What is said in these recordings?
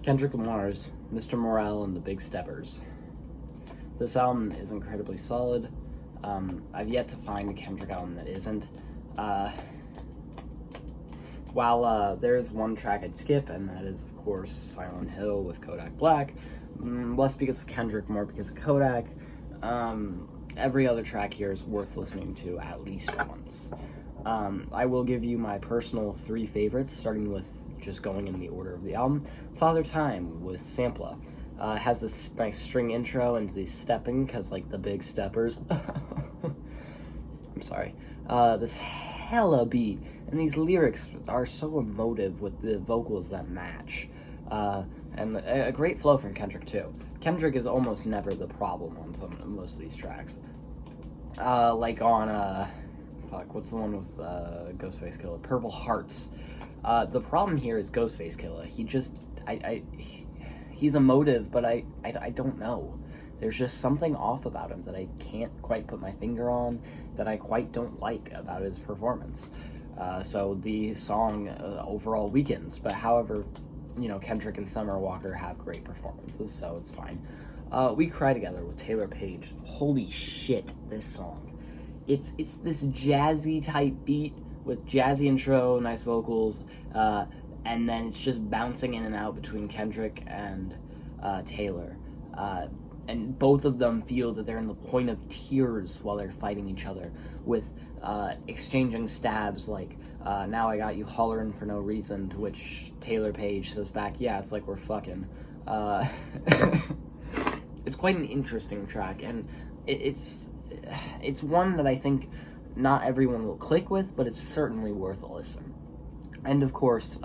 Kendrick Lamar's Mr. Morale and the Big Steppers. This album is incredibly solid. I've yet to find a Kendrick album that isn't. While there is one track I'd skip, and that is, of course, Silent Hill with Kodak Black. Less because of Kendrick, more because of Kodak. Every other track here is worth listening to at least once. I will give you my personal 3 favorites, starting with just going in the order of the album. Father Time with Sampler. Has this nice string intro and the stepping, because, like, the big steppers. I'm sorry. This hella beat, and these lyrics are so emotive with the vocals that match. And a great flow from Kendrick, too. Kendrick is almost never the problem on most of these tracks. Like on, what's the one with Ghostface Killah? Purple Hearts. The problem here is Ghostface Killah. He just, he's emotive, but I don't know. There's just something off about him that I can't quite put my finger on, that I quite don't like about his performance. So the song overall weakens, but however, you know, Kendrick and Summer Walker have great performances, so it's fine. We Cry Together with Taylor Page. Holy shit, this song. It's this jazzy type beat with jazzy intro, nice vocals, and then it's just bouncing in and out between Kendrick and Taylor. And both of them feel that they're in the point of tears while they're fighting each other, with exchanging stabs like, now I got you hollering for no reason, to which Taylor Page says back, yeah, it's like we're fucking. It's quite an interesting track, and it's one that I think not everyone will click with, but it's certainly worth a listen. And of course,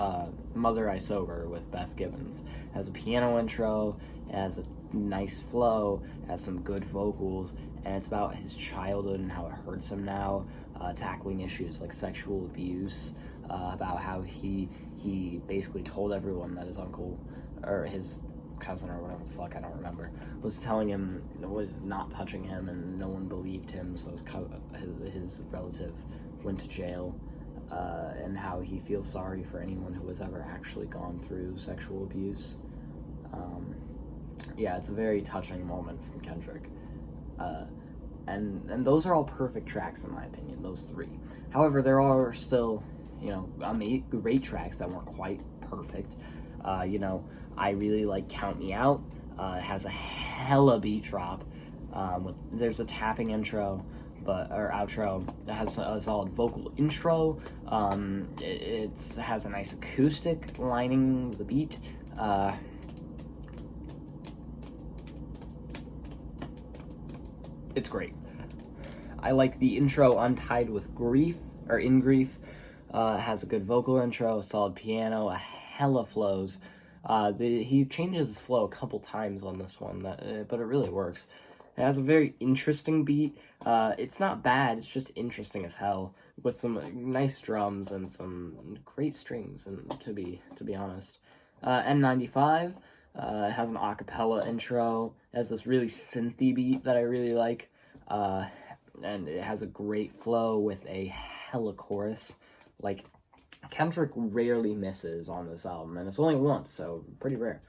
Mother I Sober with Beth Gibbons has a piano intro, it has a nice flow, it has some good vocals, and it's about his childhood and how it hurts him now, tackling issues like sexual abuse, about how he basically told everyone that his uncle, or his cousin, or whatever the fuck, I don't remember, was telling him, was not touching him, and no one believed him, so his relative went to jail. And how he feels sorry for anyone who has ever actually gone through sexual abuse. Yeah, it's a very touching moment from Kendrick. And those are all perfect tracks in my opinion, those 3. However, there are still, you know, great tracks that weren't quite perfect. You know, I really like Count Me Out. It has a hella beat drop. There's a tapping intro, or outro. It has a solid vocal intro. It has a nice acoustic lining the beat. It's great. I like the intro Untied with Grief, or In Grief. It has a good vocal intro, a solid piano, a hella flows. He changes his flow a couple times on this one, but it really works. It has a very interesting beat. It's not bad, it's just interesting as hell, with some nice drums and some great strings, and to be honest. N95 has an acapella intro. It has this really synthy beat that I really like, and it has a great flow with a hella chorus. Like, Kendrick rarely misses on this album, and it's only once, so pretty rare.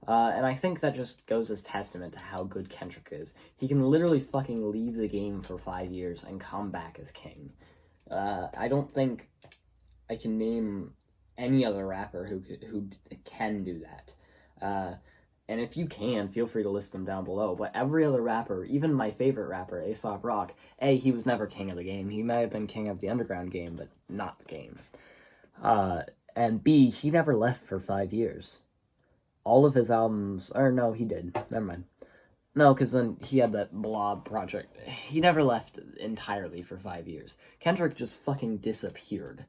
And I think that just goes as testament to how good Kendrick is. He can literally fucking leave the game for 5 years and come back as king. I don't think I can name any other rapper who can do that. And if you can, feel free to list them down below. But every other rapper, even my favorite rapper, A$AP Rock, A, he was never king of the game. He might have been king of the underground game, but not the game. And B, he never left for 5 years. All of his albums, or no, he did. Never mind. No, because then he had that Blob project. He never left entirely for 5 years. Kendrick just fucking disappeared,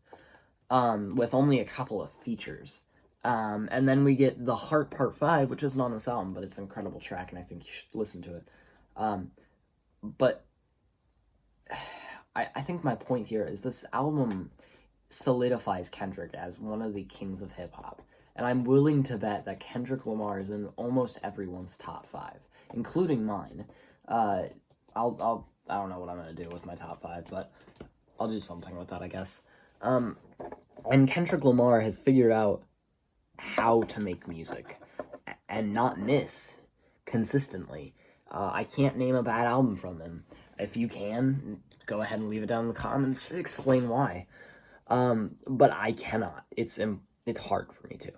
with only a couple of features. And then we get The Heart Part 5, which isn't on this album, but it's an incredible track, and I think you should listen to it. But I think my point here is this album solidifies Kendrick as one of the kings of hip-hop. And I'm willing to bet that Kendrick Lamar is in almost everyone's top 5, including mine. I don't know what I'm going to do with my top 5, but I'll do something with that, I guess. And Kendrick Lamar has figured out how to make music. and not miss consistently. I can't name a bad album from them. If you can, go ahead and leave it down in the comments, explain why. But I cannot. It's hard for me to.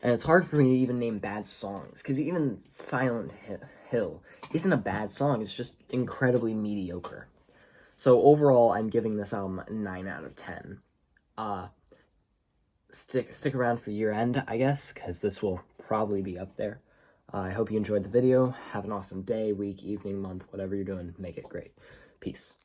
And it's hard for me to even name bad songs, because even Silent Hill isn't a bad song, it's just incredibly mediocre. So overall, I'm giving this album a 9 out of 10. Stick around for year end, I guess, because this will probably be up there. I hope you enjoyed the video. Have an awesome day, week, evening, month, whatever you're doing. Make it great. Peace.